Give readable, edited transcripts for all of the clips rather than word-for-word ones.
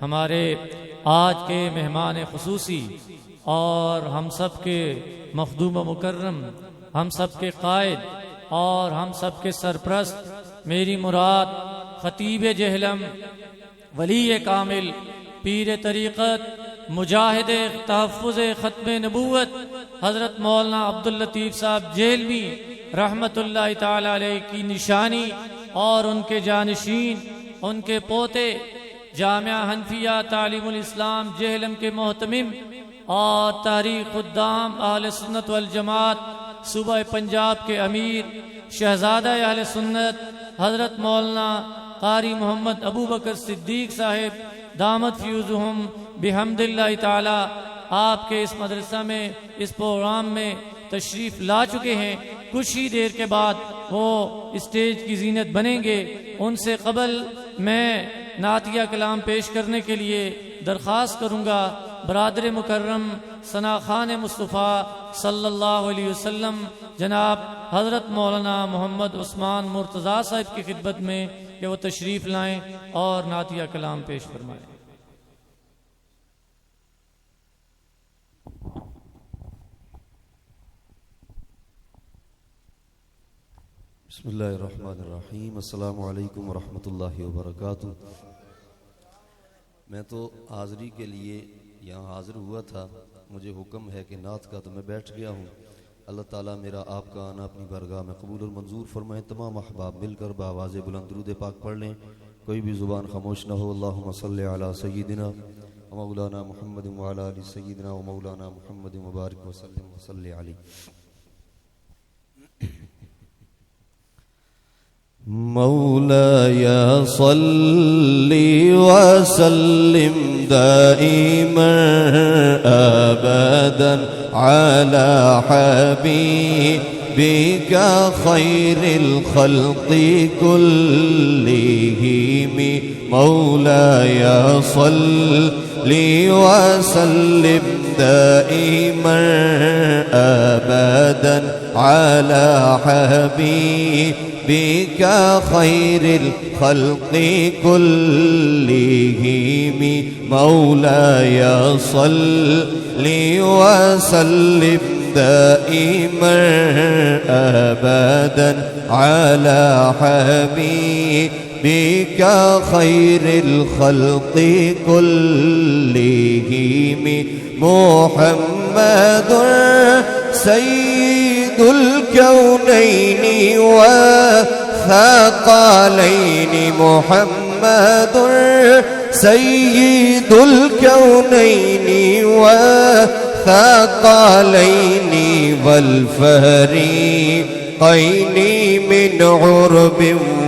ہمارے آج کے مہمان خصوصی اور ہم سب کے مخدوم و مکرم، ہم سب کے قائد اور ہم سب کے سرپرست، میری مراد خطیب جہلم، ولی کامل، پیر طریقت، مجاہد تحفظ ختم نبوت، حضرت مولانا عبداللطیف صاحب جہلمی رحمت اللہ تعالی علیہ کی نشانی اور ان کے جانشین، ان کے پوتے، جامعہ حنفیہ تعلیم الاسلام جہلم کے محتمم اور تحریک خدام اہل سنت والجماعت صوبہ پنجاب کے امیر، شہزادہ اہل سنت حضرت مولانا قاری محمد ابو بکر صدیق صاحب دامت فیوزہم بحمد اللہ تعالی آپ کے اس مدرسہ میں، اس پروگرام میں تشریف لا چکے ہیں۔ کچھ ہی دیر کے بعد وہ اسٹیج کی زینت بنیں گے۔ ان سے قبل میں نعتیہ کلام پیش کرنے کے لیے درخواست کروں گا برادر مکرم ثنا خان مصطفیٰ صلی اللہ علیہ وسلم جناب حضرت مولانا محمد عثمان مرتضیٰ صاحب کی خدمت میں کہ وہ تشریف لائیں اور نعتیہ کلام پیش فرمائیں۔ بسم اللہ الرحمن الرحیم۔ السلام علیکم ورحمۃ اللہ وبرکاتہ۔ میں تو حاضری کے لیے یہاں حاضر ہوا تھا، مجھے حکم ہے کہ نعت کا، تو میں بیٹھ گیا ہوں۔ اللہ تعالیٰ میرا آپ کا آنا اپنی بارگاہ میں قبول اور منظور فرمائیں۔ تمام احباب مل کر بآواز بلند درود پاک پڑھ لیں، کوئی بھی زبان خاموش نہ ہو۔ اللہم صلی علی سیدنا و مولانا محمد وعلی آل سیدنا و مولانا محمد مبارک وسلم وصلی علیہ۔ مولاي صل وسلم دائما أبدا على حبيبك خير الخلق كلهم مولاي صل وسلم دائما أبدا على حبيبك خير الخلق كلهم مولاي صل وسلم دائما أبدا على حبيبك خير الخلق كلهم محمد سيد الكونين والثقلين محمد سيد الكونين والثقلين والفريقين من عرب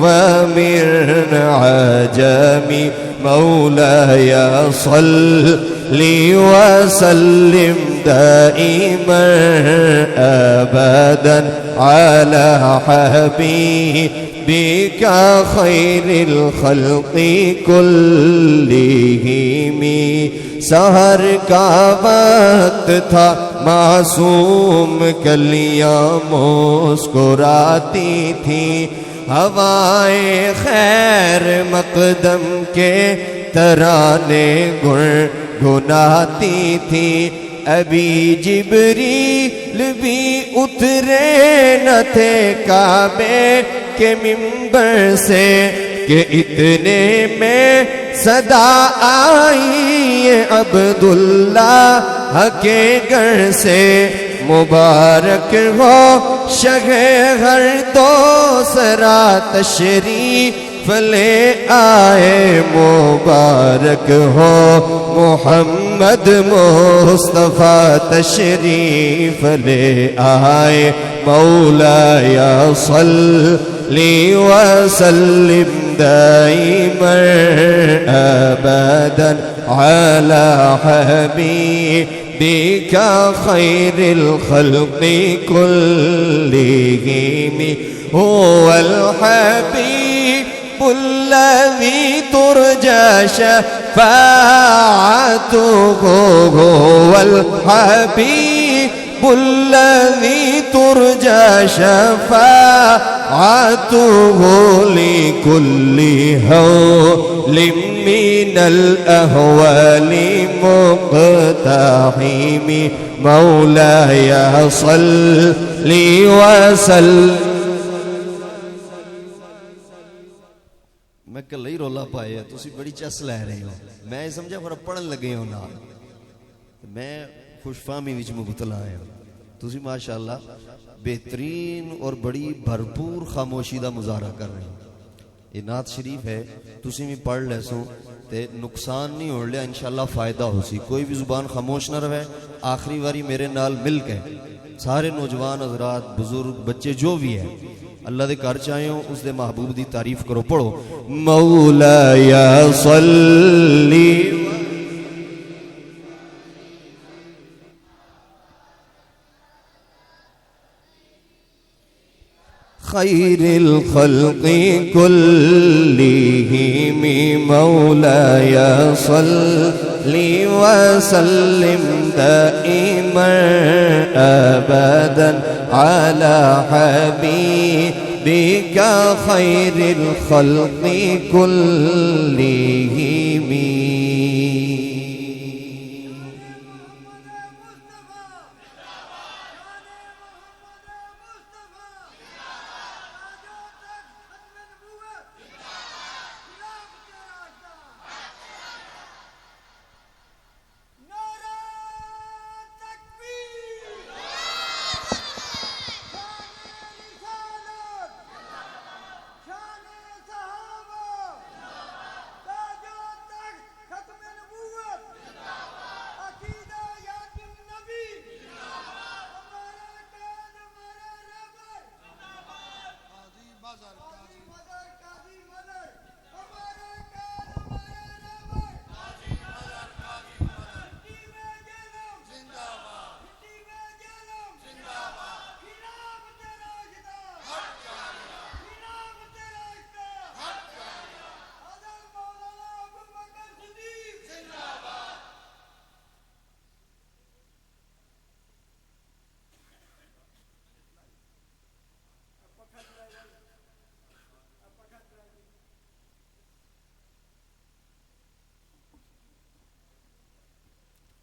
ومن عجم مولاي صل وسلم دائما أبدا على حبيبك خير الخلق كلهم۔ سحر کا وقت تھا، معصوم کلیاں مسکراتی تھی، ہوائیں خیر مقدم کے ترانے گنگناتی تھی۔ ابھی جبریل بھی اترے نہ تھے کعبے کے منبر سے کہ اتنے میں صدا آئی عبداللہ کے گھر سے۔ مبارک ہو شہ ہر دوسرا تشریف لے آئے، مبارک ہو محمد مصطفیٰ تشریف لے آئے۔ مولاي صل وسلم دائما أبدا على حبيبك خير الخلق كلهم هو الحبيب الذي ترجى شفاعته هو الحبيب الذي ترجى شفاعته عطوه لكل هول من الأهوال مقتحم مولاي صل وسلم. میں کل ہی رولا پایا تسی بڑی چس لے رہے ہو. میں سمجھا پھر پڑھن لگے ہو نال. میں خوش فہمی وچ مبتلا ہوں. تسی ماشاءاللہ بہترین اور بڑی بھرپور خاموشی دا مظاہرہ کر رہے ہیں. یہ نعت شریف ہے تسی بھی پڑھ لے سو تے نقصان نہیں ہو لیا انشاءاللہ فائدہ ہو سی. کوئی بھی زبان خاموش نہ رہے. آخری واری میرے نال مل کے سارے نوجوان حضرات بزرگ بچے جو بھی ہیں اللہ دے گھر چاہے ہوں اس دے محبوب دی تعریف کرو. پڑھو مولاي صل خير الخلق كلهم مولاي صل وسلم دائما أبدا على حبيبك خير الخلق كلهم.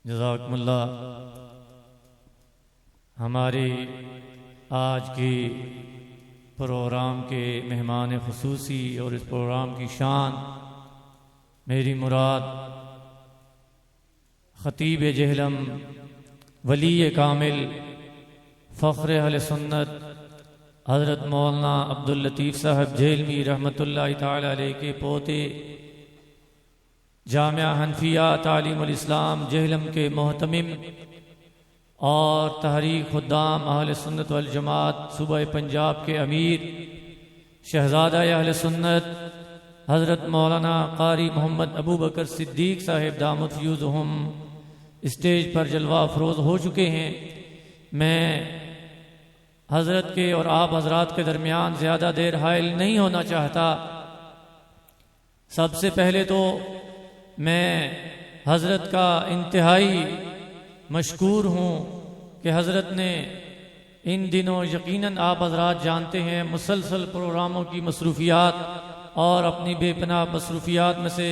جزاکم اللہ. ہماری آج کی پروگرام کے مہمان خصوصی اور اس پروگرام کی شان میری مراد خطیب جہلم ولی کامل فخر اہل سنت حضرت مولانا عبداللطیف صاحب جہلمی رحمۃ اللہ تعالی علیہ کے پوتے جامعہ حنفیہ تعلیم الاسلام جہلم کے محتمم اور تحریک خدام اہل سنت والجماعت صوبہ پنجاب کے امیر شہزادہ اہل سنت حضرت مولانا قاری محمد ابو بکر صدیق صاحب دامت فیوزہم اسٹیج پر جلوہ افروز ہو چکے ہیں. میں حضرت کے اور آپ حضرات کے درمیان زیادہ دیر حائل نہیں ہونا چاہتا. سب سے پہلے تو میں حضرت کا انتہائی مشکور ہوں کہ حضرت نے ان دنوں یقیناً آپ حضرات جانتے ہیں مسلسل پروگراموں کی مصروفیات اور اپنی بے پناہ مصروفیات میں سے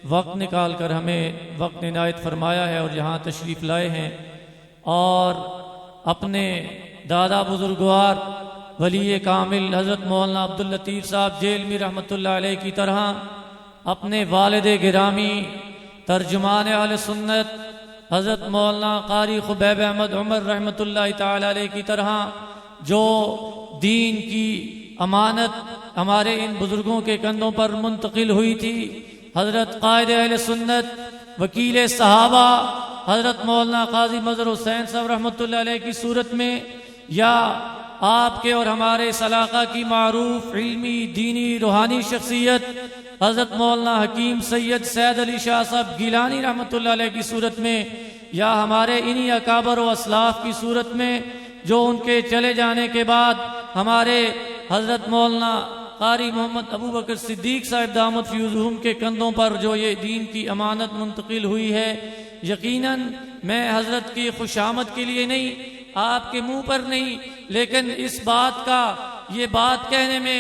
وقت نکال کر ہمیں وقت عنایت فرمایا ہے اور یہاں تشریف لائے ہیں اور اپنے دادا بزرگوار ولی کامل حضرت مولانا عبداللطیف صاحب جہلمی رحمۃ اللہ علیہ کی طرح اپنے والد گرامی ترجمان اہل سنت حضرت مولانا قاری خبیب احمد عمر رحمۃ اللہ تعالی علیہ کی طرح جو دین کی امانت ہمارے ان بزرگوں کے کندھوں پر منتقل ہوئی تھی، حضرت قائد اہل سنت وکیل صحابہ حضرت مولانا قاضی مظہر حسین صاحب رحمۃ اللہ علیہ کی صورت میں، یا آپ کے اور ہمارے اس علاقہ کی معروف علمی دینی روحانی شخصیت حضرت مولانا حکیم سید سید علی شاہ صاحب گیلانی رحمۃ اللہ علیہ کی صورت میں، یا ہمارے انہی اکابر و اسلاف کی صورت میں جو ان کے چلے جانے کے بعد ہمارے حضرت مولانا قاری محمد ابو بکر صدیق صاحب دامت فیوزہم کے کندھوں پر جو یہ دین کی امانت منتقل ہوئی ہے، یقیناً میں حضرت کی خوشامد کے لیے نہیں، آپ کے منہ پر نہیں، لیکن اس بات کا یہ بات کہنے میں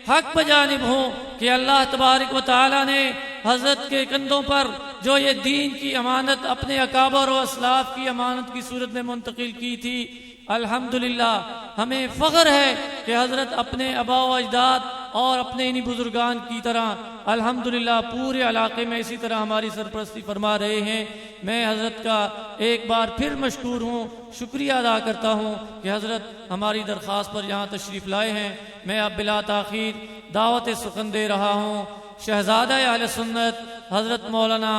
حق بجانب ہوں کہ اللہ تبارک و تعالی نے حضرت کے کندھوں پر جو یہ دین کی امانت اپنے اکابر و اسلاف کی امانت کی صورت میں منتقل کی تھی، الحمدللہ ہمیں فخر ہے کہ حضرت اپنے آبا و اجداد اور اپنے انہی بزرگان کی طرح الحمدللہ پورے علاقے میں اسی طرح ہماری سرپرستی فرما رہے ہیں۔ میں حضرت کا ایک بار پھر مشکور ہوں، شکریہ ادا کرتا ہوں کہ حضرت ہماری درخواست پر یہاں تشریف لائے ہیں۔ میں اب بلا تاخیر دعوت سخن دے رہا ہوں شہزادہ اہل سنت حضرت مولانا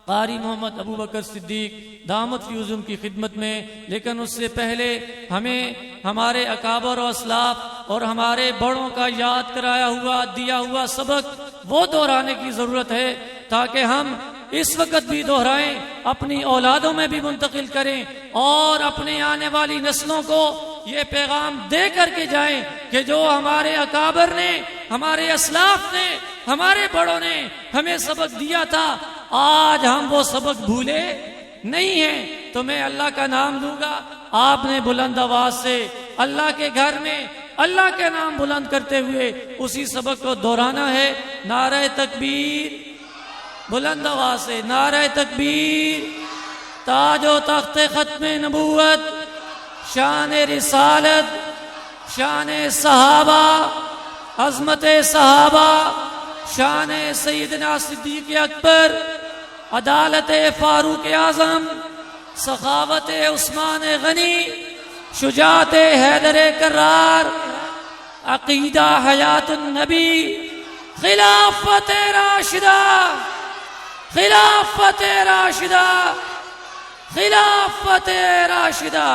قاری محمد ابو بکر صدیق دامت فیوزم کی خدمت میں، لیکن اس سے پہلے ہمیں ہمارے اکابر و اسلاف اور ہمارے بڑوں کا یاد کرایا ہوا دیا ہوا سبق وہ دہرانے کی ضرورت ہے تاکہ ہم اس وقت بھی دہرائیں، اپنی اولادوں میں بھی منتقل کریں اور اپنے آنے والی نسلوں کو یہ پیغام دے کر کے جائیں کہ جو ہمارے اکابر نے، ہمارے اسلاف نے، ہمارے بڑوں نے ہمیں سبق دیا تھا، آج ہم وہ سبق بھولے نہیں ہیں۔ تو میں اللہ کا نام لوں گا، آپ نے بلند آواز سے اللہ کے گھر میں اللہ کے نام بلند کرتے ہوئے اسی سبق کو دہرانا ہے۔ نعرہ تکبیر، بلند آواز سے نعرہ تکبیر، تاج و تخت ختم نبوت، شان رسالت، شان صحابہ، عظمت صحابہ، شان سیدنا صدیق اکبر، عدالت فاروق اعظم، سخاوت عثمان غنی، شجاعت حیدر کرار، عقیدہ حیات النبی، خلافت راشدہ، خلافت راشدہ، خلافت راشدہ۔